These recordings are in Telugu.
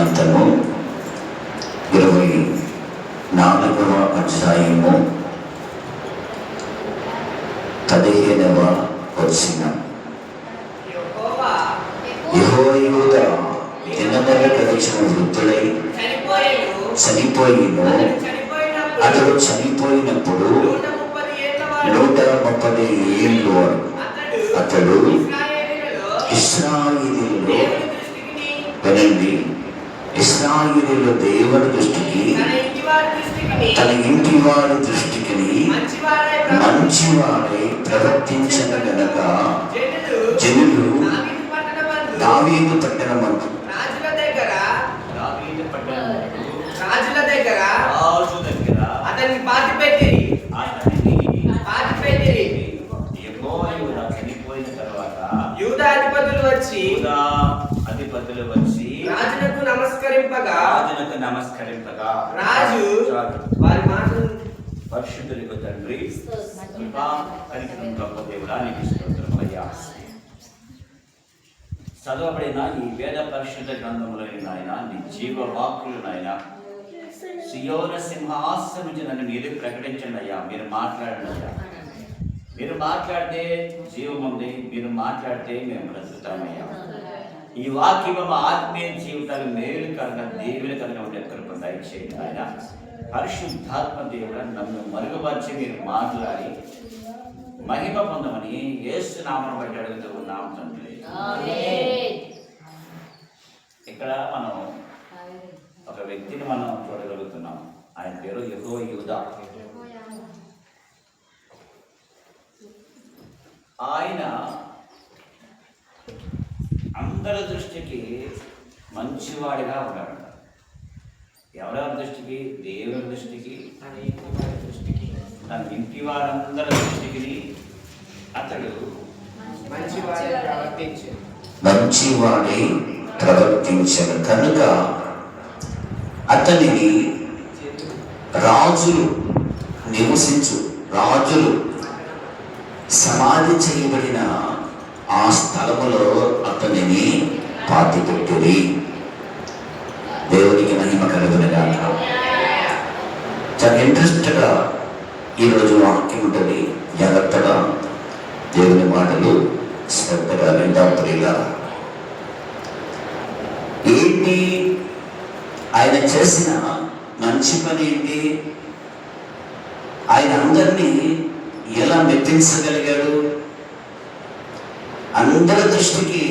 వృత్తాంతము 24వ అధ్యాయము 15వ వచనం. యెహోవా దినములు గడిచిన వృద్ధులై చనిపోయిను. అతడు చనిపోయినప్పుడు 130 ఏళ్ళు అతడు ఇశ్రాయేలీయులలో, వినండి, ఇశ్రాయేలీయుల దేవుని దృష్టికి, తన ఇంటి వారి దృష్టికి మంచివాడై ప్రవర్తించిన గనక జనులు దావీదు పట్టణమందు అతన్ని పాతి పెట్టిరి. చనిపోయిన తర్వాత యూదా అధిపతులు వచ్చి రాజునకు నమస్కరింపగా రాజు వారి మాటలు పరిశుద్ధులకు తండ్రి గొప్ప దేవుడా నీకు స్తోత్రమయ్యా. చదవబడిన ఈ వేద పరిశుద్ధ గ్రంథములని నాయన, నీ జీవ వాక్కులు నాయన, సియోన సింహాసనం నుంచి నన్ను మీరు ప్రకటించండి అయ్యా. మీరు మాట్లాడండి అయ్యా. మీరు మాట్లాడితే జీవం ఉంది, మీరు మాట్లాడితే మేము బ్రతుకుతామయ్యా. ఈ వాక్యం మా ఆత్మీయ జీవితాలు మేలు కనుక దేవుని కనుక ఉండే కృప దయచేయండి ఆయన. పరిశుద్ధాత్మ దేవుడు నన్ను మరుగుపరిచి మీరు మాట్లాడి మహిమ పొందమని యేసు నామమును బట్టి అడుగుతూ ఉన్నాం తండ్రి. ఇక్కడ మనం ఒక వ్యక్తిని మనం చూడగలుగుతున్నాం. ఆయన పేరు యెహోవా. ఆయన అందరి దృష్టికి మంచివాడిగా ఉన్నాడు. ఎవరెవరి దృష్టికి? దేవుని దృష్టికి, తన ఇంటి వారందరి దృష్టికి అతడు మంచివాడై ప్రవర్తించను కనుక అతనిని రాజులు సమాధి చేయబడిన ఆ స్థలములో అతనిని పాతిపెట్టిరి. దేవునికి మహిమ కలుగునుగాక. చాలా ఇంట్రెస్ట్గా ఈరోజు వాక్యం ఉంటుంది. జాగ్రత్తగా దేవుని మాటలు శ్రద్ధగా వింటాం. ప్రియులారా, ఏంటి ఆయన చేసిన మంచి పని ఏంటి? ఆయన అందరినీ ఎలా మెప్పించగలిగాడు? అందరి దృష్టికి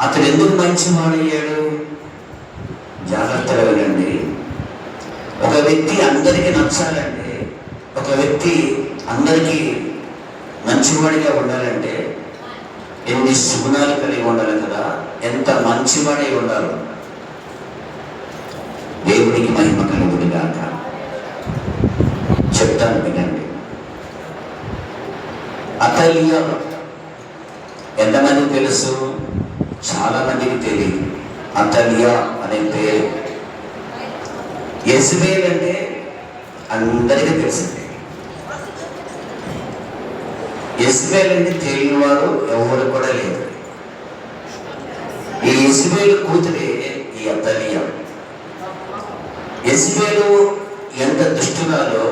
అతడు ఎందుకు మంచివాడయ్యాడు? జాగ్రత్తగా వినండి. ఒక వ్యక్తి అందరికీ నచ్చాలంటే, ఒక వ్యక్తి అందరికీ మంచివాడిగా ఉండాలంటే ఎన్ని సుగుణాలు కలిగి ఉండాలి కదా. ఎంత మంచివాడై ఉండాలి. దేవుడికి మహిమ కలుగునుగాక. చెప్తాను వినండి. అతల్యా ఎంతమందికి తెలుసు? చాలా మందికి తెలియదు అతల్యా అనే పేరు. యెజబెల్ అంటే అందరికీ తెలిసింది. యెజబెల్ అంటే తెలియని వారు ఎవరు కూడా లేరు. ఈ యెజబెల్ కూతురే ఈ అతల్యా. యెజబెలు ఎంత దుష్టురాలో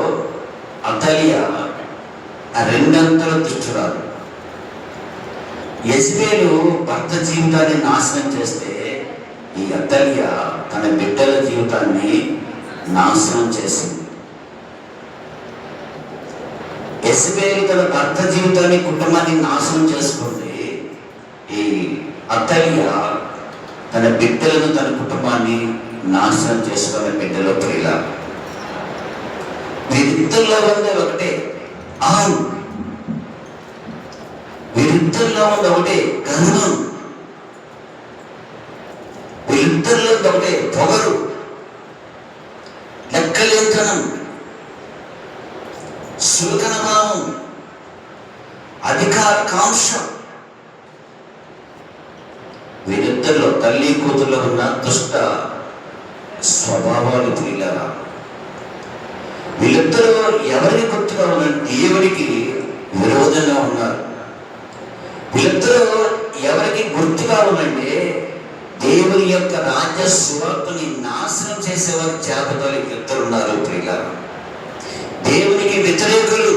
అతల్యా రెండంతల దుష్టురాలు. యెజబెలు భర్త జీవితాన్ని నాశనం చేస్తే ఈ అతల్యా తన బిడ్డల జీవితాన్ని నాశనం చేసింది. యెజబెలు తన భర్త జీవితాన్ని, కుటుంబాన్ని నాశనం చేసుకుంది. ఈ అతల్యా తన బిడ్డలను, తన కుటుంబాన్ని నాశనం చేసుకున్న బిడ్డలో ప్రియుల వీరిద్దరిలో ఉంది ఒకటే అహం. వీరిద్దరిలో ఉంది ఒకటే గర్వం. వీరిద్దరిలో ఒకటే పొగరు, లెక్కలేంతనం, సులకన భావం, అధికార కాంక్ష. వీరిద్దరిలో తల్లి కూతుర్లో ఉన్న దుష్ట స్వభావాలు ప్రియులారా. వీళ్ళిద్దరూ ఎవరికి గుర్తుగా ఉన్నారు? దేవుడికి విరోధంగా ఉన్నారు. వీళ్ళిద్దరూ ఎవరికి గుర్తుగా ఉందంటే దేవుని యొక్క రాజ్య సువార్తని నాశనం చేసేవారి జాబితాలు ఇద్దరున్నారు ప్రియులారా. దేవునికి వ్యతిరేకులు,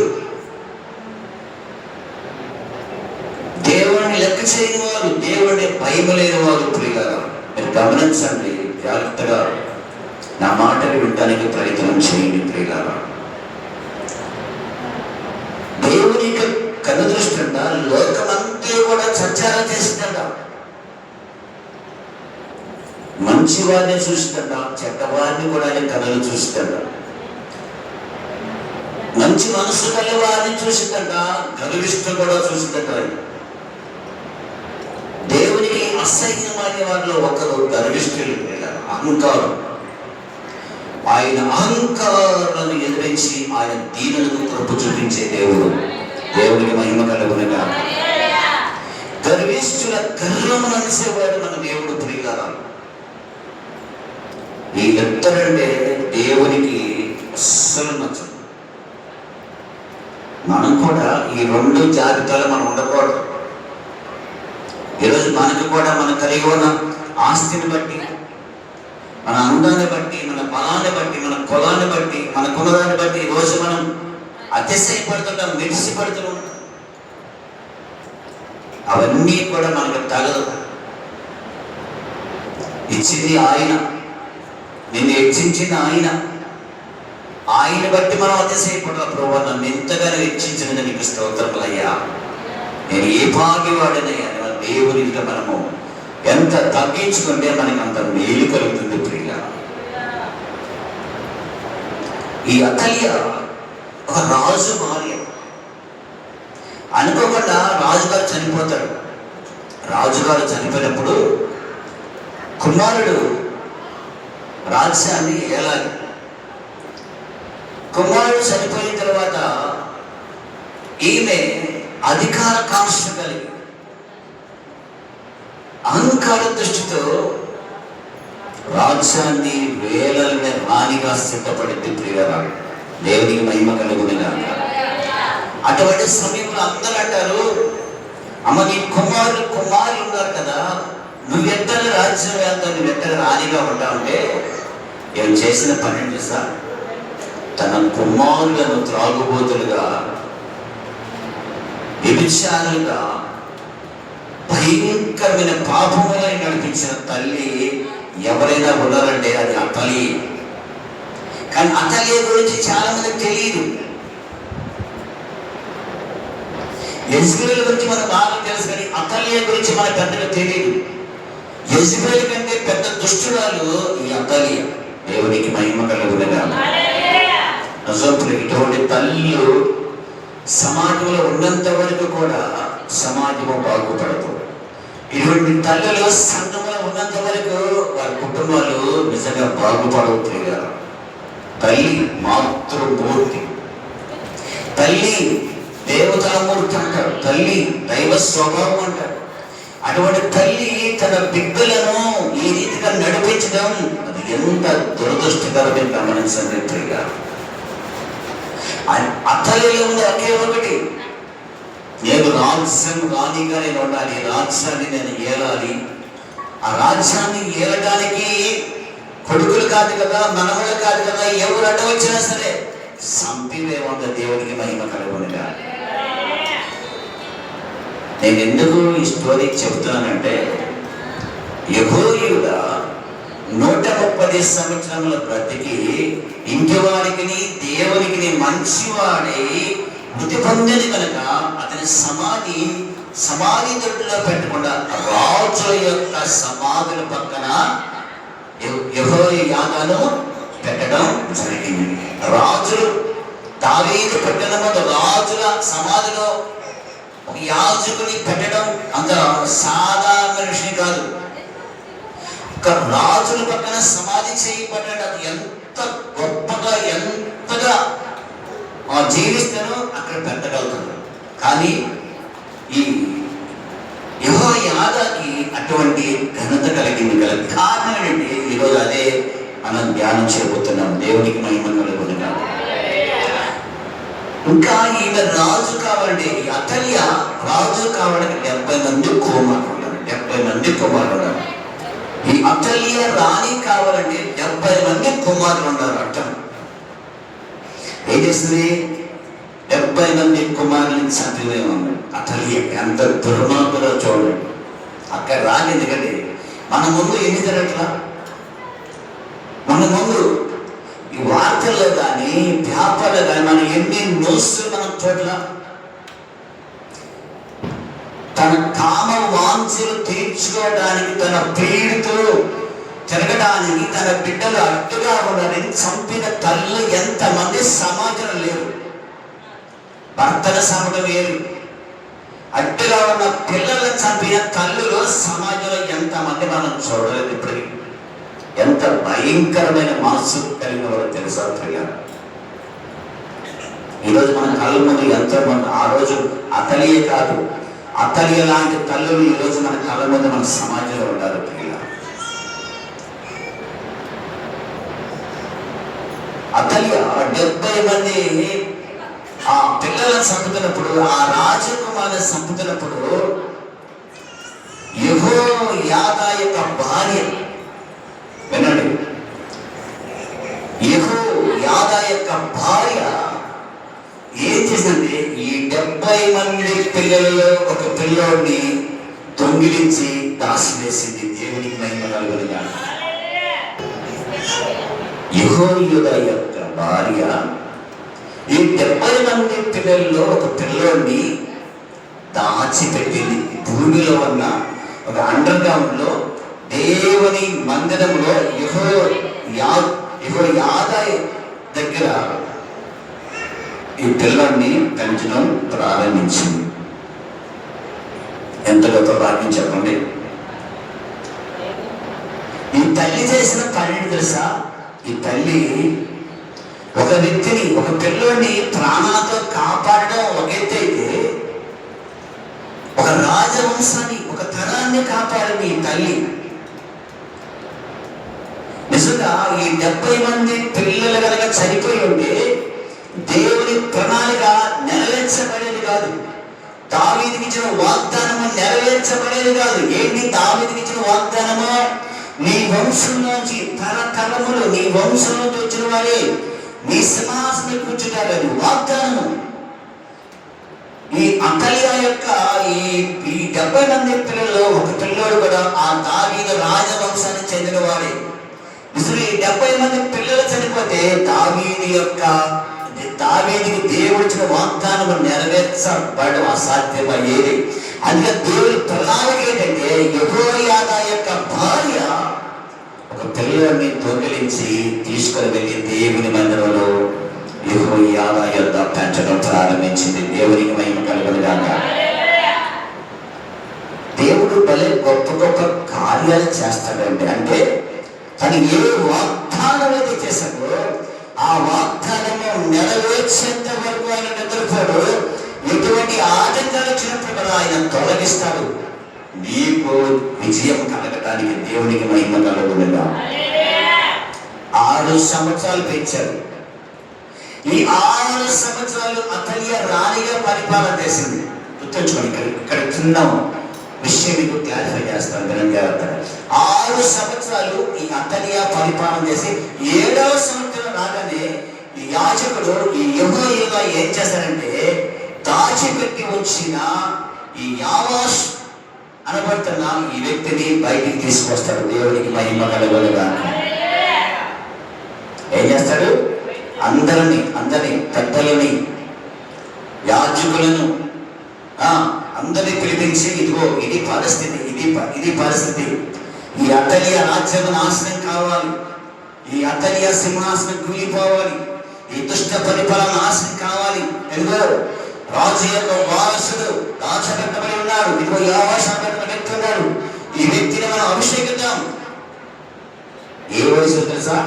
దేవుడిని లెక్క చేయని వారు, దేవుడిని భయం లేని వారు ప్రియులారా. మీరు గమనించండి, జాగ్రత్తగా నా మాటలు వినడానికి ప్రయత్నం చేయండి ప్రియులారా. దేవుని యొక్క కనుదృష్టి అంట లోకమంతా కూడా సంచారం చేసిందంట. మంచి వారిని చూసిందంట, చెడ్డవారిని కూడా ఆయన కళలు చూసిందంట. మంచి మనసు కల వారిని చూసిందంట, గర్విష్ఠులు కూడా చూసిందంట. దేవునికి అసహ్యమైన వారిలో ఒకరు గర్విష్ఠులు, అహంకారం. ఆయన అహంకారాలను ఎదిరించి ఆయన దీనులకు కృప చూపించే దేవుడు. దేవునికి మహిమ కలుగునుగా. గర్విష్ఠుల గర్వమును అనిసేవాడు మన దేవుడు ప్రియులారా. ఈ ఇద్దరంటే దేవునికి అస్సలు నచ్చదు. మనం కూడా ఈ రెండు జాబితాలు మనం ఉండకూడదు. ఈరోజు మనకు కూడా మనం కలిగి ఉన్న ఆస్తిని బట్టి, మన అందాన్ని బట్టి, మన బలాన్ని బట్టి, మన కులాన్ని బట్టి, మన కులదాన్ని బట్టి ఈరోజు మనం అతిశయపడుతుంటాం, మెరిసిపడుతున్నాం. అవన్నీ కూడా మనకు తగదు. ఇచ్చింది ఆయన, నిన్ను హెచ్చించింది ఆయన. ఆయన బట్టి మనం అతిశయపడాలి. ప్రభు నన్ను ఎంతగానో హెచ్చించినది నీకు స్తోత్రములయ్యా, నేను ఏ భాగ్యవాడినయ్యా. దేవునితో మనము ఎంత తగ్గించుకుంటే మనకి అంత మేలు కలుగుతుంది ప్రియ. ఈ అతల్య ఒక రాజు భార్య. అనుకోకుండా రాజుగారు చనిపోతాడు. రాజుగారు చనిపోయినప్పుడు కుమారుడు రాజ్యాన్ని ఏలాలి. కుమారుడు చనిపోయిన తర్వాత ఈమె అధికార కాంక్ష కలిగి అహంకార దృష్టితో రాజ్యాన్ని వేలనే రాణిగా సిద్ధపడింది ప్రియరా. దేవునికి మహిమ కలుగునుగా. అటువంటి సమయంలో అందరూ అంటారు, అమ్మ నీ కుమారులు ఉన్నారు కదా, నువ్వెక్కడ రాజ్యం వెళ్తావు, నువ్వెక్కడ రాణిగా ఉంటావంటే ఏం చేసిన పని చూసా, తన కుమారులను త్రాగుబోతులుగా, వ్యభిచారులుగా, భయంకరమైన పాపములను నడిపించిన తల్లి ఎవరైనా ఉన్నారంటే అది అతలి. కానీ అతలి గురించి చాలా మందికి తెలియదు. యెజ్రెయేలు గురించి మనకు బాగా తెలుసు, కానీ అతల్య గురించి మనకు పెద్దగా తెలియదు. యెజ్రెయేలు కంటే పెద్ద దుష్టురాలు ఈ అతల్య. దేవునికి మహిమ కలుగునుగా. ఇటువంటి తల్లిలు సమాజంలో ఉన్నంత వరకు కూడా సమాజము బాగుపడదు. ఇటువంటి తల్లులు సంఘంలో ఉన్నంత వరకు వారి కుటుంబాలు నిజంగా బాగుపడవుతాయి. తల్లి మాతృమూర్తి, తల్లి దేవతామూర్తి అంటారు, తల్లి దైవ స్వభావం అంటారు. అటువంటి తల్లి తన బిడ్డలను ఈ రీతిగా నడిపించడం అది ఎంత దురదృష్టకరమైన గమనించండి ప్రియ. అతలిలో ఉంది ఒకే ఒకటి, నేను రాజ్యం రాణిగా నేను ఉండాలి, రాజ్యాన్ని నేను ఏలాలి. ఆ రాజ్యాన్ని ఏలడానికి కొడుకులు కాదు కదా, మనవలు కాదు కదా, ఎవరు అడ్డ వచ్చినా సరే సంపివేమంత. దేవునికి మహిమ కలుగునుగా. నేను ఎందుకు ఈ స్టోరీ చెబుతున్నానంటే, యెహోయాదా 130 సంవత్సరముల బ్రతికి ఇంటి వారికి దేవునికి మంచివాడై మృతి పొందింది కనుక అతని సమాధి దొడ్లో పెట్టకుండా రాజుల యొక్క సమాధుల పక్కన యెహోయాదాను పెట్టడం జరిగింది. రాజులు దావీదు పట్టణంలో రాజుల సమాధిలో ఒక యాజకుని పెట్టడం అంత సాధారణ విషయం కాదు. ఒక రాజుల పక్కన సమాధి చేయబడ్డాడు. అది ఎంత గొప్పగా ఎంతగా జీవిస్తానో అక్కడ పెట్టగలుగుతాడు. కానీ ఈ యెహోయాదాకి అటువంటి ఘనత కలిగింది. గల కారణం ఏంటి? ఈరోజు అదే మనం ధ్యానం చేయబోతున్నాం. దేవునికి మహిమ కలుగునుగా. ఇంకా ఈమె రాజు కావాలంటే, ఈ అతల్య రాజు కావడానికి 70 మంది కుమారులు ఉన్నారు. 70 మంది కుమారులు ఉన్నారు. ఈ అతల్య రాణి కావాలంటే 70 మంది కుమారులు ఉన్నారు అర్థం. ఏం చేస్తుంది? 70 మంది కుమారులని చంపివే ఉంది అతల్య. ఎంత దుర్మార్గులో చూడండి. అక్కడ రాని ఎందుకంటే మన ముందు ఎన్ని జరగట్లా, మన ముందు ఈ వార్తల్లో కానీ పేపర్లో కానీ మనం ఎన్ని న్యూస్ మనం చూడల. తన కామ వాంఛలు తీర్చుకోవడానికి, తన ప్రియుడితో తిరగడానికి తన బిడ్డలు అడ్డుగా ఉన్నారని చంపిన తల్లి ఎంతమంది సమాజంలో లేరు. భర్తను చంపడం వేరు, అడ్డుగా ఉన్న పిల్లలను చంపిన తల్లులు సమాజంలో ఎంతమంది మనం చూడలేదు. ఇప్పటికీ ఎంత భయంకరమైన మనసు కలిగిన వారు తెలుసా ప్రియులారా? ఈరోజు మన కళ్ళ ముందు ఎంతో మంది, ఆ రోజు అతలియే కాదు అతలియ లాంటి తల్లులు ఈరోజు మన కళ్ళ ముందు మన సమాజంలో ఉండాలి ప్రియులారా. అతలియ 70 మంది ఆ పిల్లలను చంపుతున్నప్పుడు, ఆ రాజకుమారుని చంపుతున్నప్పుడు యెహోయాదా యొక్క భార్య, వినండి, యెహోయాదా యొక్క భార్య ఏం చేసింది? ఈ 70 మంది పిల్లలలో ఒక పిల్లోడిని దొంగిలించి దాచివేసింది. దేవునికి మహిమ కలుగును గాక. యెహోయాదా యొక్క భార్య ఈ 70 మంది పిల్లల్లో ఒక పిల్లోడిని దాచిపెట్టింది. భూమిలో ఉన్న ఒక అండర్ గ్రౌండ్ లో దేవుని మందిరంలో యెహోయాదా దగ్గర ఈ పిల్లాన్ని పెంచడం ప్రారంభించింది. ఎంత గొప్ప భాగ్యం చెప్పండి. ఈ తల్లి చేసిన పని తెలుసా? ఈ తల్లి ఒక వ్యక్తిని, ఒక పిల్లోడిని ప్రాణాలతో కాపాడడం ఒక ఎత్తు అయితే, ఒక రాజవంశాన్ని, ఒక తరాన్ని కాపాడింది ఈ తల్లి. నిజంగా ఈ 70 మంది పిల్లలు కనుక చనిపోయి ఉంటే దేవుని ప్రణాళిక నెరవేర్చబడేది కాదు. దావీదుకి ఇచ్చిన వాగ్దానము నెరవేర్చబడేది కాదు. ఏంటి దావీదుకి ఇచ్చిన వాగ్దానము? నీ వంశంలోంచి తరతరములు నీ వంశంలోకి వచ్చిన వారే నీ సింహాసనం కూర్చుంటారని వాగ్దానము. ఈ అతల్య యొక్క ఈ 70 మంది పిల్లల్లో ఒక పిల్లోడు కూడా ఆ దావీదు రాజవంశానికి చెందిన వాడే. అసలు ఈ 70 మంది పిల్లలు చనిపోతే దావీదుకి దేవుడిచ్చిన వాగ్దానం నెరవేర్చబడడం అసాధ్యమయ్యేది. అందుకే దేవుడి ప్రణాళిక ఏంటంటే యెహోయాదా యొక్క భార్య ఒక పిల్లని దొంగిలించి తీసుకుని వెళ్ళి దేవుని మందిరంలో యెహోయాదా యొద్ద పెంచడం ప్రారంభించింది. దేవునికి మహిమ కలుగును గాక. దేవుడు భలే గొప్ప గొప్ప కార్యాలు చేస్తాడంటే, అంటే తను ఏ వాగ్దానం అయితే చేశాడో ఆ వాగ్దానము నెరవేర్చేంత వరకు ఆయన నిద్రపోడు. ఎటువంటి ఆటంకాలు వచ్చినప్పుడు కూడా ఆయన తొలగిస్తాడు. నీకు విజయం కలగటానికి దేవునికి మహిమ కలుగునుగా. 6 సంవత్సరాలు పెంచారు. ఈ 6 సంవత్సరాలు అతల్య రాణిగా పరిపాలన చేసింది. గుర్తుంచుకోండి, ఇక్కడ చిన్న విషయం మీకు క్లారిఫై చేస్తాను వినండి. 6 సంవత్సరాలు ఈ అతల్య పరిపాలన చేసి 7వ సంవత్సరం రాగానే ఈ యాజకుడు ఈ యెహోయాదా ఏం చేశారంటే దాచిపెట్టి వచ్చిన ఈ యావాష్ అనబడుతున్న ఈ వ్యక్తిని బయటికి తీసుకొస్తాడు. దేవునికి మహిమ కలుగునుగా. ఏం చేస్తాడు? అందరినీ పెద్దలని, యాజకులను అందరినీ పిలిపించి, ఇదిగో ఇది పరిస్థితి, ఇది పరిస్థితి. ఈ అతల్య రాజ్యం నాశనం కావాలి, ఈ అతల్య సింహాసనం కూలిపోవాలి, ఈ దుష్ట పరిపాలన నాశనం కావాలి. ఎందుకో రాజు యొక్క వారసుడు దాచబెట్టబడి ఉన్నాడు. ఇదిగో యావాష్ వ్యక్తి ఉన్నాడు. ఈ వ్యక్తిని మనం అభిషేకిద్దాం. ఏ వయసు తెలుసా?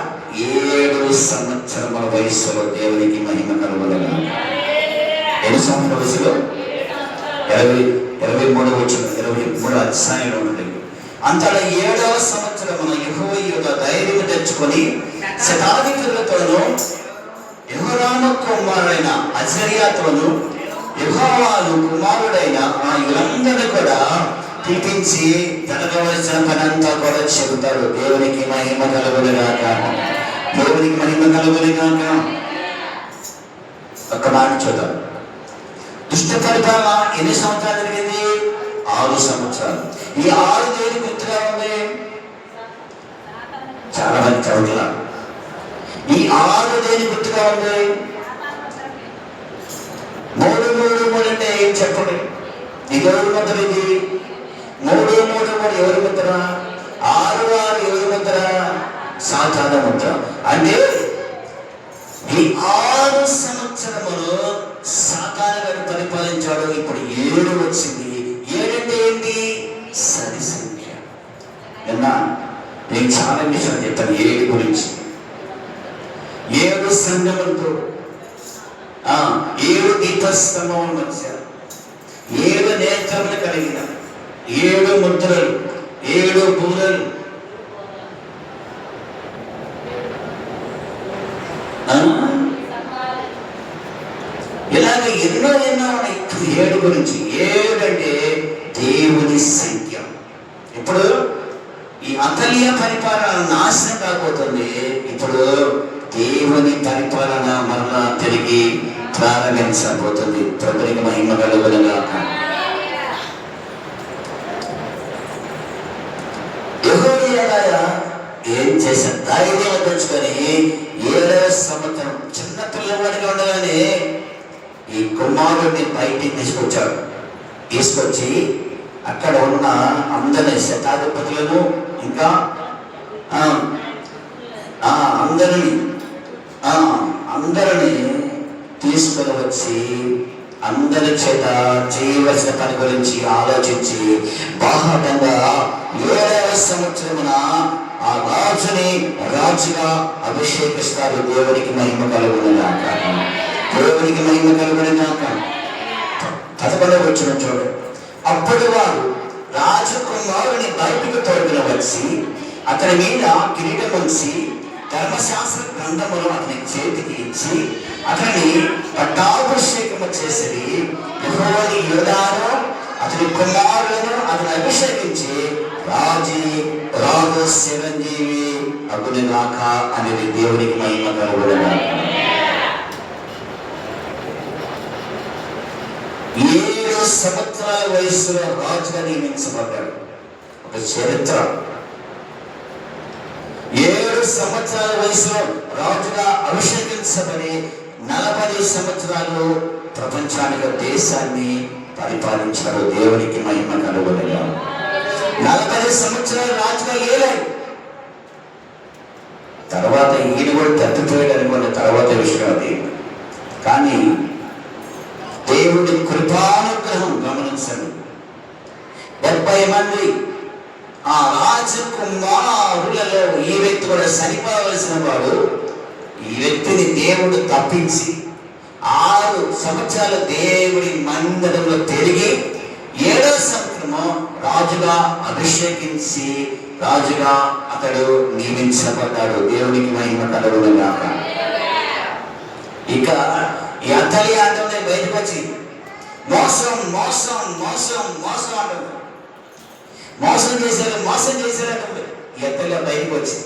7 సంవత్సరముల వయసులో. దేవునికి మహిమ కలుగునుగా. 7 సంవత్సరాల వయసులో 23 అధ్యాయంలో ఉంటుంది. అంతలో 7వ సంవత్సరమున యెహోయాదా ధైర్యం తెచ్చుకొని శతాధిపతులతోనూ యెహోరాము కుమారుడైన అజర్యాతోనూ యెహోవాను కుమారుడైన ఆ వీళ్ళందరూ కూడా పిలిపించి జరగవలసిన పనంతా కూడా చెబుతాడు. దేవునికి మహిమ కలుగునుగాక, దేవునికి మహిమ కలుగునుగాక. ఒక్క మాట చూద్దాం. దుష్ట పరిపాలన ఎన్ని సంవత్సరాలు జరిగింది? 6 సంవత్సరాలు. ఈ 6 దేని గుర్తుగా ఉంది? చాలా మంది చదువుతున్నారు. ఈ 6 దేని గుర్తుగా ఉంది? 3, 3, 3 అంటే ఏం చెప్పండి? ఇది ఎవరి ముద్ర? ఇది 3, 3, 3 ఎవరి ముద్ర? 6, 6 ఎవరి ముద్ర? సాతాను ముద్ర. అంటే ఈ 6 సంవత్సరములు సాతాను గారు పరిపాలించాడు. ఇప్పుడు 7 వచ్చింది. 7 అంటే ఏంటి? సరి సంఖ్య. నిన్న నేను చాలా విషయాలు చెప్పాను 7 గురించి. 7 సంఘములతో 7 దీపస్తంభం మధ్య 7 నేత్రములు కలిగిన 7 ముద్రలు, 7 బూరలు. ఇలాగ ఎన్నో ఉన్నాయి. 7 గురించి. 7 అంటే దేవుని సంఖ్య. ఇప్పుడు ఈ అతలియ పరిపాలన నాశనం కాకపోతుంది. ఇప్పుడు దేవుని పరిపాలన మరలా తిరిగి ప్రారంభించబోతుంది. ప్రభునికి మహిమ కలుగునుగాక. యెహోషువ ఏం చేశాడు? ధైర్యం తెచ్చుకొని 7వ సంవత్సరం చిన్న పిల్లవాడిగా ఉండగానే ఈ కుమారుడిని బయటికి తీసుకొచ్చి అక్కడ ఉన్న అందరి శతాధిపతులను ఇంకా అందరిని తీసుకొని వచ్చి అందరి చేత చేయవలసిన పని గురించి ఆలోచించి బాహటంగా 7వ సంవత్సరమున ఆ రాజుని రాజుగా అభిషేకిస్తారు. దేవునికి మహిమ కలుగునుగాక, దేవునికి మహిమ కలుగునుగాక. 11వ వచనం చూడండి. అప్పుడు వారు రాజకుమారుని బయటకు తోడుకుని వచ్చి అతని మీద కిరీటం ఉంచి ధర్మశాస్త్ర గ్రంథములు అతని చేతికి ఇచ్చి అతని పట్టాభిషేకము చేసి యెహోవాని యోధాను అతని కుమారులను అతను అభిషేకించి రాజు చిరంజీవి అగునుగాక అనేది. దేవునికి మహిమ కలుగునుగాక. 7 సంవత్సరాల వయసులో రాజుగా నియమించబడ్డాడు. ఒక చరిత్ర. 7 సంవత్సరాల వయసులో రాజుగా అభిషేకించబడి 40 సంవత్సరాలు ప్రపంచానికి దేశాన్ని పరిపాలించాడు. దేవునికి మహిమ కలుగునుగాక. 40 సంవత్సరాలు రాజుగా ఏలాడు. తర్వాత ఈయన కూడా తప్పిపోయాడు అనుకున్న తర్వాత విషయం అది. కానీ దేవుడి కృపానుగ్రహం గమనించండి. 70 మంది ఆ రాజకుమారులలో ఈ వ్యక్తి కూడా చనిపోవలసిన వాడు. ఈ వ్యక్తిని దేవుడు తప్పించి 6 సంవత్సరాలు దేవుడి మందిరంలో తిరిగి 7వ సంవత్సరము రాజుగా అభిషేకించి రాజుగా అతడు నియమించబడ్డాడు. దేవునికి మహిమ కలుగునుగాక. ఇక ఈ అతలియ అంటూనే బయటకు వచ్చి మోసం మోసం మోసం మోసం అంటుంది. మోసం చేశారు అంటుంది. ఈ అతలియ బయటకు వచ్చి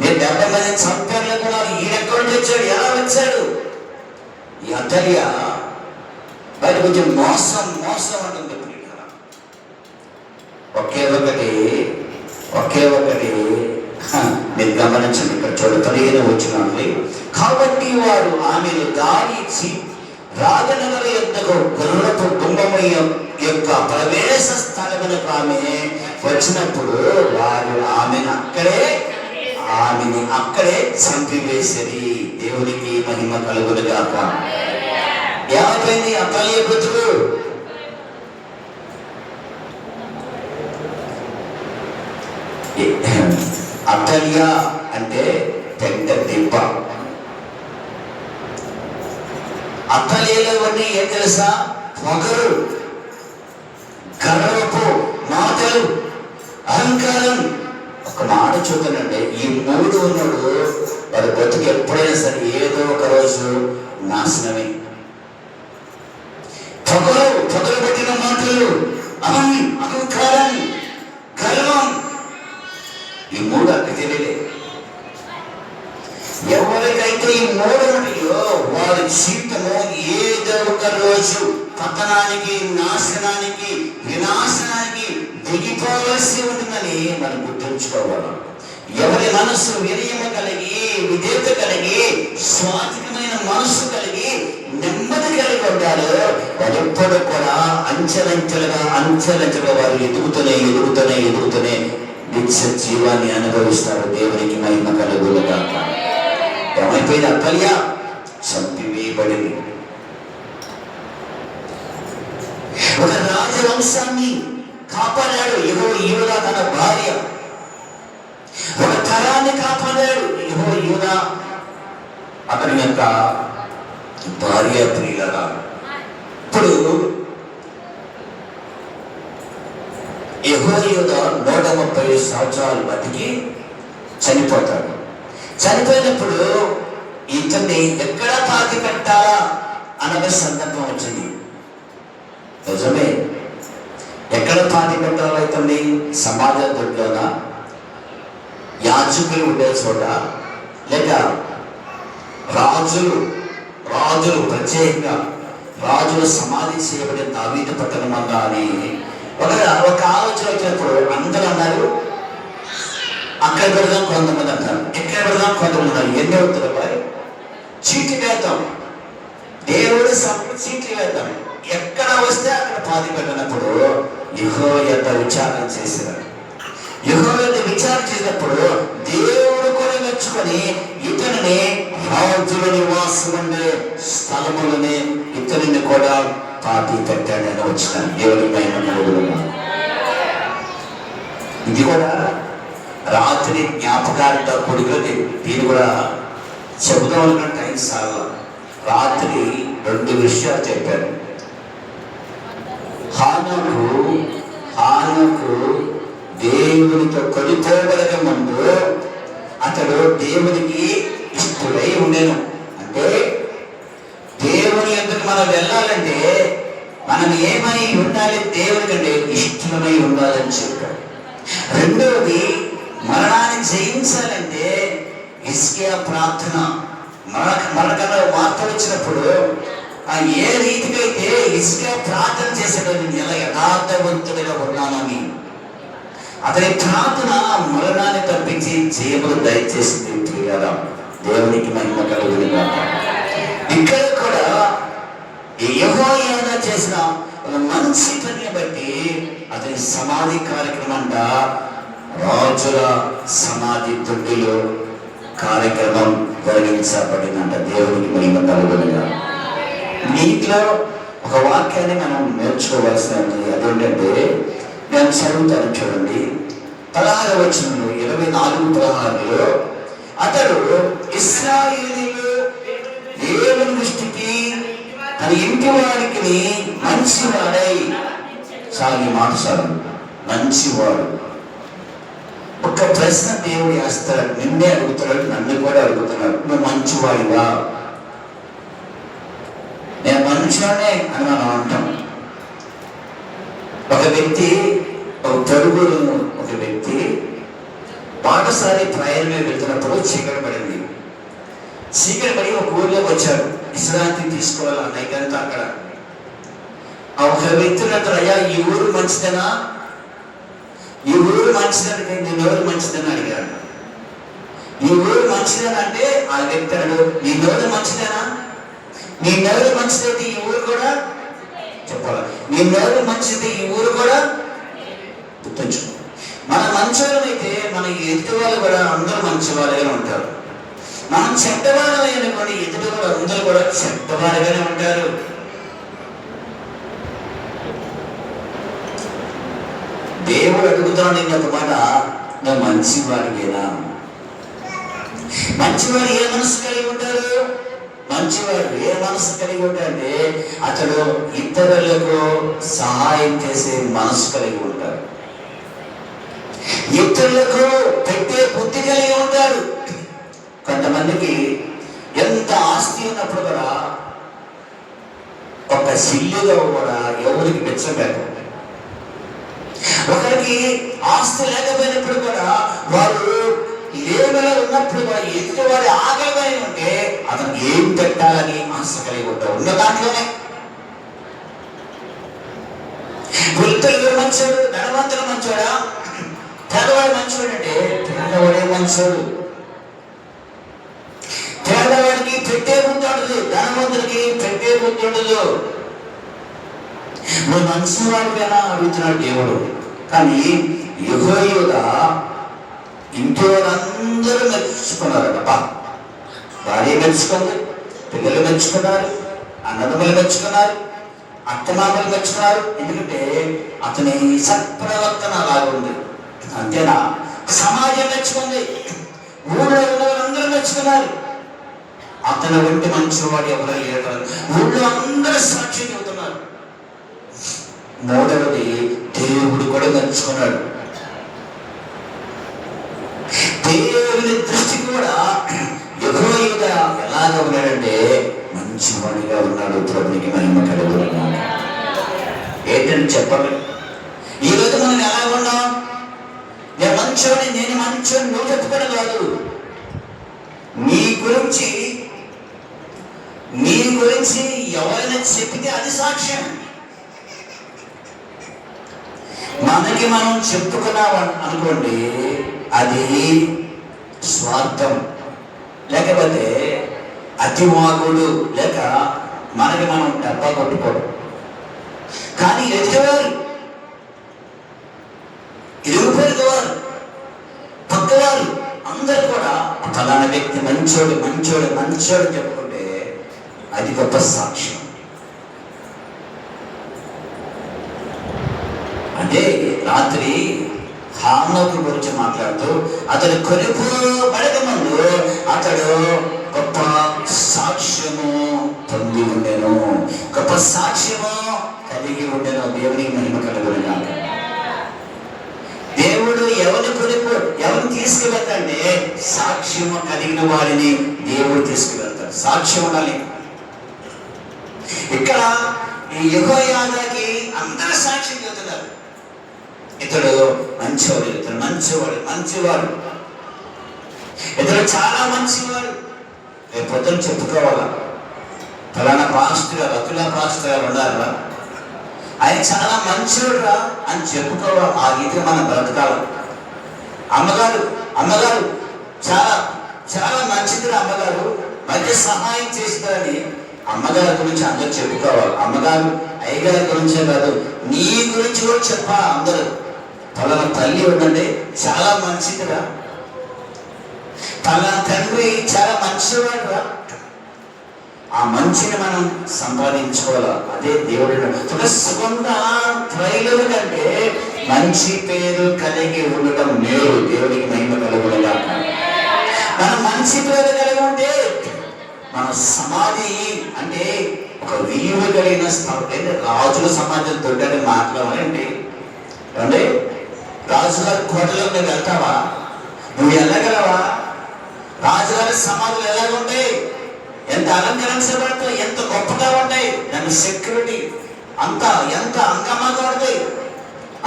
నేను 70 మందిని చంపాను కూడా ఈయనెక్కడి నుంచి వచ్చాడు? ఎలా వచ్చాడు? ఈ అతలియ బయటకు వచ్చి మోసం మోసం అంటుంది. ఒకే ఒకటి మీరు గమనించండి. ఇక్కడ చూడ 15వ వచనంలో కాబట్టి వారు ఆమెను దారి ఇచ్చి రాజనగర యొద్దకు గుర్రపు గుమ్మము యొక్క ప్రవేశ స్థలమునకు ఆమె వచ్చినప్పుడు వారు ఆమెను అక్కడే చంపివేసిరి. దేవునికి మహిమ కలుగునుగాక. ఏమైపోయింది అతలియ బ్రతుకు? అతలియ అంటే పెద్ద దిబ్బ. అతలియలవన్నీ ఏం తెలుసా? పొగరు, గర్వపు మాటలు, అహంకారం. ఒక మాట చూద్దానండి. ఈ 3 ఉన్నాడు వాడు బ్రతుకు ఎప్పుడైనా సరే ఏదో ఒక రోజు నాశనమే. పొగరు పట్టిన మాట, మాటలు, అహంకారం, గర్వం, ఈ మూడు అక్క తెలియలే. ఎవరికైతే ఈ మూడు ఉంటాయో వారి జీవితము ఏదో ఒక రోజు పతనానికి, నాశనానికి, వినాశనానికి దిగిపోవలసి ఉంటుందని మనం గుర్తుంచుకోవాలి. ఎవరి మనస్సు వినయము కలిగి, విధేయత కలిగి, స్వాతికమైన మనస్సు కలిగి, నెమ్మది కలిగి ఉంటారు, వారు ఎప్పుడు కూడా అంచెలంచెలుగా వారు ఎదుగుతూనే నిత్య జీవాన్ని అనుభవిస్తారు. దేవునికి మహిమ కలుగునుగా. ఏమైపోయింది? అత్తల్య చంపివేయబడింది. ఒక రాజవంశాన్ని కాపాడాడు యూదా తన భార్య. ఒక తరాన్ని కాపాడాడు యూదా అతని యొక్క భార్య ప్రియులగా. ఇప్పుడు యెహోయాదా 130 సంవత్సరాలు బతికి చనిపోతాడు. చనిపోయినప్పుడు ఇతన్ని ఎక్కడ పాతి పెట్టాలా అన్నది సందర్భం వచ్చింది. నిజమే, ఎక్కడ పాతి పెట్టాలో ఇతన్ని? సమాజ దొడ్లోనా, యాజకులు ఉండే చోట, లేక రాజులు ప్రత్యేకంగా రాజులు సమాధి చేయబడిన దావీదు పట్టణం అని ఒక ఆలోచన వచ్చినప్పుడు అందరూ అన్నారు, అక్కడ పెడదాం. కొంతమంది అంటారు ఎక్కడ పెడదాం, కొంతమంది అన్నారు ఎన్ని అవుతారు వారి చీటీ వేద్దాం, దేవుడి సభకు చీటీ వేద్దాం, ఎక్కడ వస్తే అక్కడ పాతి పెట్టినప్పుడు యెహోవా విచారణ చేశారు. యెహోవా విచారణ చేసినప్పుడు దేవుడు కూడా మెచ్చుకొని ఇతనిని రాజుల నివాసం ఉండే స్థలములని ఇతనిని కూడా పాతి పెట్టాడని వచ్చిన దేవుడి మహిమ కలుగునుగా. ఇది కూడా రాత్రి జ్ఞాపకాలతో కూడుకుని దీన్ని కూడా చెబుదాం అనుకున్న టైం సార్లు రాత్రి 2 విషయాలు చెప్పారు. హానోకు దేవునితో కొలిపోబడక ముందు అతడు దేవునికి ఇష్టడై ఉండేను. అంటే దేవుని ఎందుకు మనం వెళ్ళాలంటే మనం ఏమై ఉండాలి? దేవునికంటే ఇష్టమై ఉండాలని చెప్పాడు. రెండవది, మరణాన్ని జయించాలంటే హిజ్కియా ప్రార్థన. మరణకన్నా వార్త వచ్చినప్పుడు ఏ రీతికైతే హిజ్కియా ప్రార్థన చేశాడో నేను ఎలా యథార్థవంతుడిగా ఉన్నానని, అతని ప్రార్థన మరణాన్ని తప్పించి జయములు దయచేసింది కదా. దేవునికి మహిమ కలుగునుగా. ఇక్కడ కూడా యెహోయాదా చేసిన ఒక మంచి పని బట్టి అతని సమాధి కార్యక్రమం అంట రాజుల సమాధి తొట్టిలో కార్యక్రమం జరిగించబడిందంట. దేవునికి మహిమ కలుగునుగా. నీటిలో ఒక వాక్యాన్ని మనం నేర్చుకోవాల్సిన ఉంది. అదేంటంటే నేను చదువుతాను చూడండి. 16వ వచనంలో 24:16 అతడు ఇశ్రాయేలీయులు దేవుని దృష్టికి తన ఇంటి వారికి మంచివాడై, చాలు మాట చాలు, మంచివాడు. ఒక ప్రశ్న దేవుడు వేస్తాడు, నిన్నే అడుగుతున్నాడు, నన్ను కూడా అడుగుతున్నాడు, నువ్వు మంచివాడివా? నేను మంచివాడే అని మనం అంటాం. ఒక వ్యక్తి పాఠశాల ప్రయాణం వెళ్తున్నప్పుడు చీకటి పడి ఒక ఊర్లోకి వచ్చాడు. విశ్రాంతి తీసుకోవాలి అన్నయ్యంతా అక్కడ. ఒక వ్యక్తి అంటారు, అయ్యా ఈ ఊరు మంచిదేనా? ఈ ఊరు మంచిదని నేను ఎవరు మంచిదని అడిగాడు. ఈ ఊరు మంచిదేనా అంటే ఆ వ్యక్తి అన్నాడు, నీ నోరు మంచిదేనా? నీ నోరు మంచిదైతే ఈ ఊరు కూడా చెప్పాలి. నీ నోరు మంచిది, ఈ ఊరు కూడా గుర్తుంచు. మన మంచివాళ్ళమైతే మన ఎదుటి వాళ్ళు కూడా అందరూ మంచి వాళ్ళుగానే ఉంటారు. మనం చెడ్డవాళ్ళు అనుకోండి, ఎదుటి వాళ్ళు అందరూ కూడా చెడ్డవారుగానే ఉంటారు. దేవుడు అడుగుతాడు నేను ఒక మాట, నువ్వు మంచివాడివేనా? మంచివాడు ఏ మనసు కలిగి ఉంటాడు? మంచివాడు ఏ మనసు కలిగి ఉంటాడంటే అతడు ఇతరులకు సహాయం చేసే మనసు కలిగి ఉంటాడు, ఇతరులకు పెట్టే బుద్ధి కలిగి ఉంటాడు. కొంతమందికి ఎంత ఆస్తి ఉన్నప్పుడు కూడా ఒక సిల్లుగా కూడా ఎవరికి మెచ్చబెట్టరు. ఒకరికి ఆస్తి లేకపోయినప్పుడు కూడా వారు లేవలో ఉన్నప్పుడు వారు ఎదుటి వారి ఆకలిగా ఉంటే అతనికి ఏం పెట్టాలని ఆశ కలిగి ఉంటారు. ఉన్న దాంట్లోనే వృద్ధులు మంచోడు, ధనవంతుడు మంచోడా, పేదవాడు మంచోడు అంటే పేదవాడే మంచోడు. పేదవాడికి పెట్టే బుద్ధి ఉండదు, ధనవంతుడికి పెట్టే బుద్ధి ఉండదు. నువ్వు మంచివాడు ఎలా అడుగుతున్నాడు దేవుడు. కానీ యెహోయాదా ఇంట్లో అందరూ మెచ్చుకున్నారట. భార్య మెచ్చుకుంది, పిల్లలు మెచ్చుకున్నారు, అన్నదమ్ములు మెచ్చుకున్నారు, అత్తమామలు మెచ్చుకున్నారు. ఎందుకంటే అతని సత్ప్రవర్తన అలాగే ఉంది. అంతేనా, సమాజం మెచ్చుకుంది, ఊళ్ళో ఉన్న వాళ్ళందరూ మెచ్చుకున్నారు. అతను వంటి మంచివాడు ఎవరు లేరు, ఊళ్ళో అందరూ సాక్షి చెబుతున్నారు. మూడవది, దేవుడు కూడా మెచ్చుకున్నాడు. దేవుని దృష్టి కూడా యెహోయాదా ఎలాగ ఉన్నాడంటే మంచివాడిగా ఉన్నాడు. ప్రభునికి మహిమ కలుగును. ఏంటని చెప్పండి, ఈరోజు మనం ఎలా ఉన్నాం? నేను మంచోని, నేను మంచోని నువ్వు చెప్పుకోవడం కాదు, నీ గురించి ఎవరైనా చెప్పితే అది సాక్ష్యం. మనకి మనం చెప్పుకున్నాం అనుకోండి, అది స్వార్థం, లేకపోతే అతివాగుడు, లేక మనకి మనం డబ్బా కొట్టుకోవడం. కానీ ఎదుటివారు, ఇరుగు వారు, పక్కవారు అందరూ కూడా ఫలానా వ్యక్తి మంచోడు మంచోడు మంచోడు చెప్పుకుంటే అది గొప్ప సాక్ష్యం. అంటే రాత్రి హానోకు గురించి మాట్లాడుతూ అతడు కొనుపు పడక ముందు అతడు గొప్ప సాక్ష్యము పొంది ఉండెను, గొప్ప సాక్ష్యము కలిగి ఉండెను. దేవునికి మహిమ కలుగును. దేవుడు ఎవరిని తీసుకువెళ్తాడే, సాక్ష్యము కలిగిన వారిని దేవుడు తీసుకువెళ్తాడు. సాక్ష్యం ఉండాలి. ఇక్కడ ఈ యెహోయాదాకి అందరూ సాక్ష్యం చెబుతున్నారు, ఇతడు మంచివాడు, ఇతడు మంచివాడు, ఇతడు చాలా మంచివాడు. రేపు పొద్దున చెప్పుకోవాలా, ఫలానా పాస్టర్ గారు, అతులా పాస్టర్ గారు ఉన్నారా, ఆయన చాలా మంచివాడు రా అని చెప్పుకోవాలి. ఆ రీతిగా మనం బ్రతకాలి. అమ్మగారు చాలా చాలా మంచిదిరా, అమ్మగారు మంచి సహాయం చేస్తారని అమ్మగారి గురించి అందరూ చెప్పుకోవాలి. అమ్మగారు అయ్యగారి గురించే కాదు, నీ గురించి కూడా చెప్పాలి అందరూ. పలానా తల్లి ఉందండి చాలా మంచిదిరా, పలానా తండ్రి చాలా మంచివాడు రా. ఆ మంచిని మనం సంపాదించుకోవాలి. అదే దేవుడు సుగంధ త్రైలుల కంటే మంచి పేరు కలిగి ఉండటం మేలు. దేవుడికి మహిమ కలుగునుగా. మనం మంచి పేరు కలిగి ఉంటే మన సమాధి అంటే ఒక విలువ కలిగిన స్థలం. రాజుల సమాధులు దొడ్డని మాట్లాడాలండి అంటే రాజుగారి కోటలో నువ్వు వెళ్తావా? నువ్వు వెళ్ళగలవా? రాజుగారి సమాధులు ఎలాగ ఉంటాయి, ఎంత అలంకరించబడతాయి, ఎంత గొప్పగా ఉంటాయి, దాని సెక్యూరిటీ అంతా ఎంత అంగమాగా ఉంటాయి.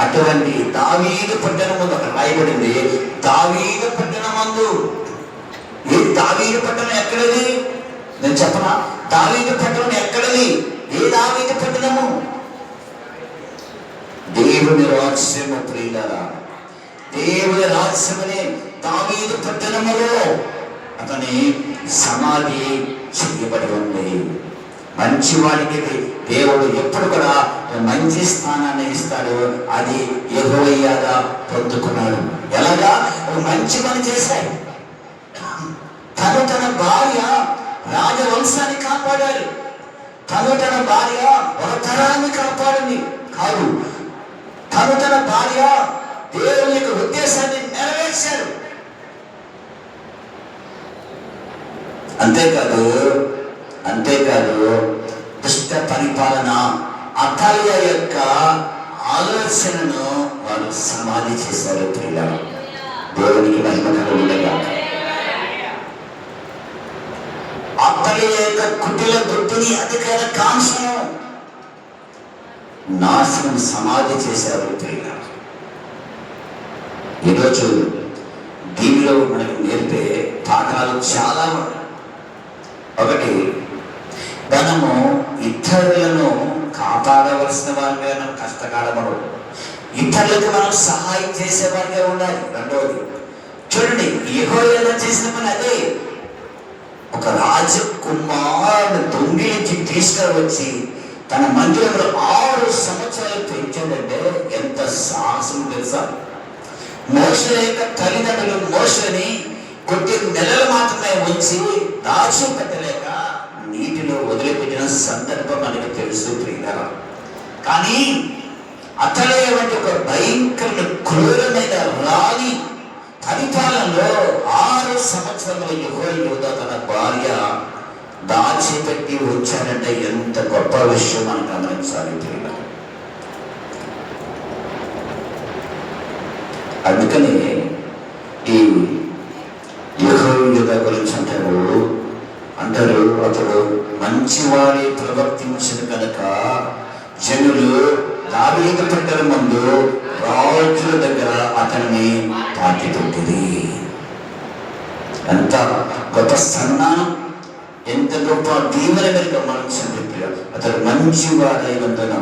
అటువంటి దావీదు పట్టణం ముందు అక్కడ రాయబడింది, దావీదు పట్టణం మందు. ఏ దావీదు పట్టణం ఎక్కడది? నేను చెప్పనా, దావీదు పట్టణం ఎక్కడది? ఏ దావీదు పట్టణము? దేవుని రాజ్యము ప్రియులారా, దేవుని రాజ్యమనే దావీదు పట్టణములో అతని సమాధి చేయబడి ఉంది. మంచివాడికి దేవుడు ఎప్పుడు కూడా మంచి స్థానాన్ని ఇస్తాడు. అది యెహోయాదా పొందుకున్నాడు. ఎలాగా? ఒక మంచి పని చేశాడు. తన భార్య రాజవంశాన్ని కాపాడాడు. తన భార్య ఒక తరాన్ని కాపాడింది కాదు, తన భార్య దేవుని యొక్క ఉద్దేశాన్ని నెరవేర్చాడు. అంతేకాదు దుష్ట పరిపాలన, అతల్య యొక్క ఆలోచనను వారు సమాధి చేశారు. ప్రియులారా, దేవునికి మహిమ కలుగునుగా. అతల్య యొక్క కుటిల బుద్ధిని, అధికార కాంక్షను నాశనం సమాధి చేశారు. ప్రియులారా, ఈరోజు దీనిలో మనకు నేర్పే పాఠాలు చాలా ఉన్నాయి. ఒకటి, మనము ఇతరులను కాపాడవలసిన వారిగా మనం కష్టకాలము ఇతరులకు మనం సహాయం చేసేవారిగా ఉండాలి. రెండవది, చూడండి యెహోవా చేసిన పని అదే. ఒక రాజకుమారుడు దొంగిలించి తీసుకువచ్చి తన మందిరంలో 6 సంవత్సరాలు పెంచాడంటే ఎంత సాహసం తెలుసా. మోషే యొక్క తల్లిదండ్రులు మోషేని కొద్ది నెలలు మాత్రమే ఉంచి దాచిపెట్టలేక నీటిలో వదిలిపెట్టిన సందర్భం మనకు తెలుసు ప్రియులారా. కానీ అతడే వంటి ఒక భయంకరమైన క్రూరమైన రాణి పరిపాలనలో 6 సంవత్సరాల యెహోవా తన భార్య దాచిపెట్టి వచ్చాడంటే ఎంత గొప్ప విషయం మనం గమనించాలి ప్రియులారా. అందుకని ఈ యెహోవా గురించి అంటారు అతడు మంచివాడి ప్రవర్తించిన కనుక జనులు దావీదు పెట్టెల ముందు రాజుల దగ్గర అతన్ని పాతి పెట్టింది. ఎంత గొప్ప సన్మానం, ఎంత గొప్ప దీవెన కనుక గమనించండి. అతడు మంచివాడైనందున,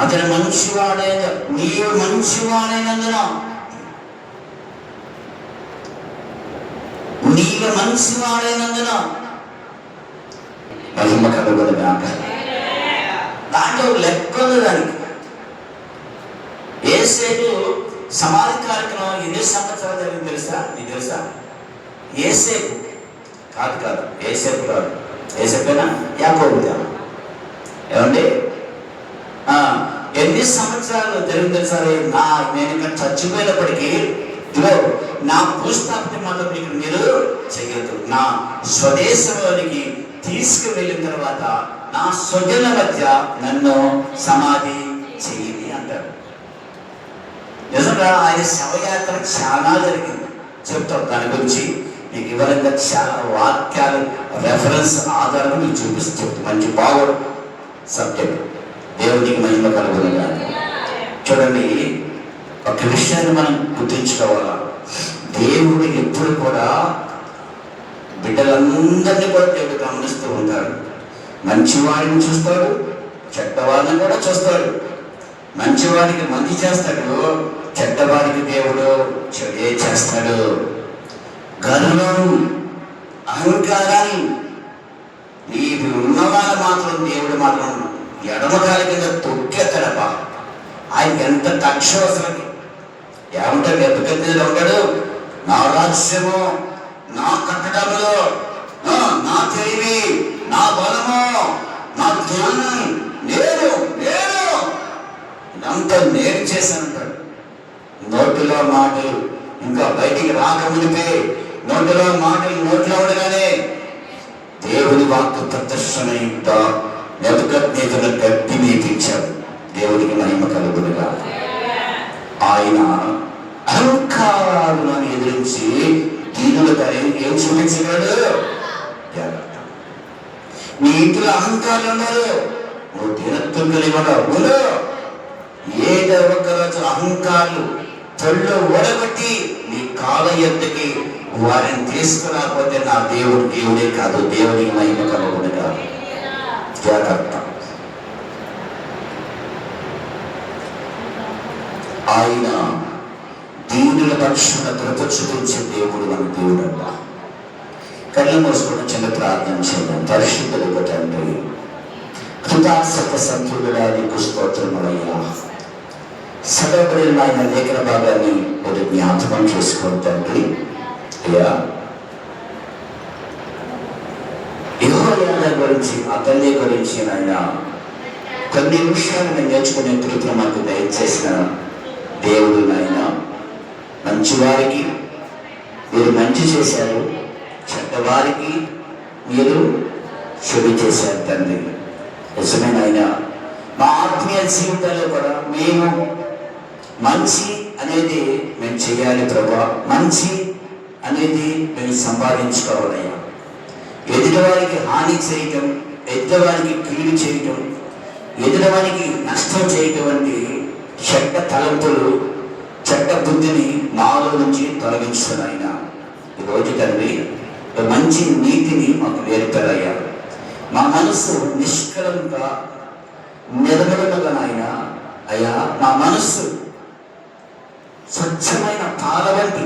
అతడు మంచివాడైన, నీవు మంచివాడైనందున, నీవు మంచివాడైనందున మహిమ కలుగునుగాక. దాంట్లో లెక్క ఉంది దానికి. యేసేపు సమాధి కార్యక్రమం ఎన్ని సంవత్సరాలు జరిగింది తెలుసా? నీకు తెలుసా? యేసేపు కాదు యేసేపు కాదు, యేసేపేనా యాకోబు ఏమండి? ఎన్ని సంవత్సరాలు జరిగింది తెలుసా? నేను ఇక్కడ చచ్చిపోయినప్పటికీ ఇదిగో నా భూస్థాపన మాత్రం ఇక్కడ మీరు చెయ్యొద్దు. నా స్వదేశంలోనికి తీసుకువెళ్ళిన తర్వాత నా స్వజనుల మధ్య నన్ను సమాధి చెయ్యి అంటారు. నిజంగా ఆయన శవయాత్ర చాలా జరిగింది. చెప్తాం దాని గురించి మీకు వివరంగా చాలా వాక్యాలు రెఫరెన్స్ ఆధారంగా మీకు చూపిస్తూ మంచి బాగుంది సబ్జెక్ట్. దేవునికి మహిమ కలుగునుగా. చూడండి, ఒక విషయాన్ని మనం గుర్తుంచుకోవాలా. దేవుడు ఎప్పుడు కూడా బిడ్డలందరినీ కూడా దేవుడు గమనిస్తూ ఉంటాడు. మంచివాడిని చూస్తాడు, చెడ్డవాడిని కూడా చూస్తాడు. మంచివాడికి మంచి చేస్తాడు, చెడ్డవాడికి దేవుడు చెడే చేస్తాడు. గర్వం, అహంకారాన్ని నీవు ఉన్నవాళ్ళు మాత్రం దేవుడు మాత్రం ఎడమకాలి కింద తొక్కేస్తాడబ్బా. ఆయనకి ఎంత కక్ష అసలు. ఏమంటాడు? ఎప్పటికీ ఉంటాడు, నా రాజ్యము, నా కట్టడములో, నా తెలివి, నా బలము, నా జ్ఞానం, నేను ఇదంతా నేను చేశానంటాడు. నోటిలో మాటలు ఇంకా బయటికి రాకమునిపే నోటిలో మాటలు నోట్లో ఉండగానే దేవుని వాక్కు ప్రదర్శన నెబుకద్నెజరు గట్టి నేర్పించాడు. దేవుడికి మహిమ కలుగునుగా. ఆయన అహంకారాలను ఎదిరించి దీనులుగా ఏం చూపించగలడు? నీ ఇంట్లో అహంకారులు ఉన్నారు, నువ్వు దీనత్వం కలిగి ఉన్నావు. ఏదో ఒక రోజు అహంకారులు తొళ్ళు ఓడగొట్టి నీ కాళ్ళ ఎద్దకి వారిని తీసుకురాకపోతే నా దేవుడే కాదు. దేవుడికి మహిమ కలుగునుగా. జాగ్రత్త. ఆయన దీనుల పక్షుల కృప చూపించే దేవుడు మన దేవుడు అంట. కళ్ళు మూసుకుని చిన్న ప్రార్థన చేద్దాం. పరిశుద్ధులకు తండ్రి, కృతాసక్త సంతులుగా నీకు స్తోత్రములయ్యా. సగపడిన ఆయన లేఖన భాగాన్ని ఒక జ్ఞాపకం చేసుకోండి తండ్రి. అయ్యా, యెహోవా గురించి, అతన్ని గురించి ఆయన కొన్ని విషయాలు నేను నేర్చుకునే కృపను మాకు దయచేసిన దేవుడు నాయన. మంచివారికి మీరు మంచి చేశారు, చెడ్డవారికి మీరు చెడు చేశారు తండ్రి. నిజమైన ఆయన మా ఆత్మీయ జీవితాల్లో కూడా మేము మంచి అనేది మేము చేయాలి ప్రభా. మంచి అనేది మేము సంపాదించుకోవాలయ్యా. ఎదుటివారికి హాని చేయటం, ఎదుటివారికి కీడు చేయటం, ఎదుటివారికి నష్టం చేయటం వంటి చెడ్డ తలంపులు చెడ్డ బుద్ధిని మాలో నుంచి తొలగించు నాయనా. ఈరోజు తండ్రి మంచి నీతిని మాకు నేర్పారయ్యా. మా మనసు నిష్కలంగా నిర్మలముగా నాయనా అయ్యా, మా మనస్సు స్వచ్ఛమైన పాల వంటి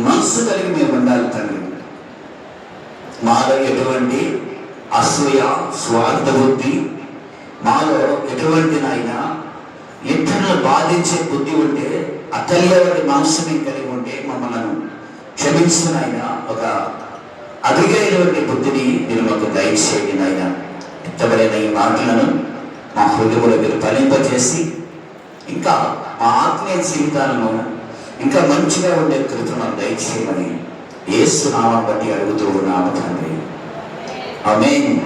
మనస్సు కలిగి మేము ఉండాలి తండ్రి. మాలో ఎటువంటి అసూయ, స్వార్థ బుద్ధి, మాలో ఎటువంటి నాయన ఇతరులను బాధించే బుద్ధి ఉంటే, అతల్యవాడి మనస్సుని కలిగి ఉంటే మమ్మల్ని క్షమించిన ఆయన ఒక అడిగైనటువంటి బుద్ధిని మీరు మాకు దయచేయండి నాయన. ఎత్తబడిన ఈ మాటలను మా హృదయంలో మీరు ఫలింపజేసి ఇంకా మా ఆత్మీయ జీవితాలను ఇంకా మంచిగా ఉండే కృపను దయచేయమని యేసు నామమును బట్టి అడుగుతూ ఉన్నాము తండ్రి. ఆమేన్.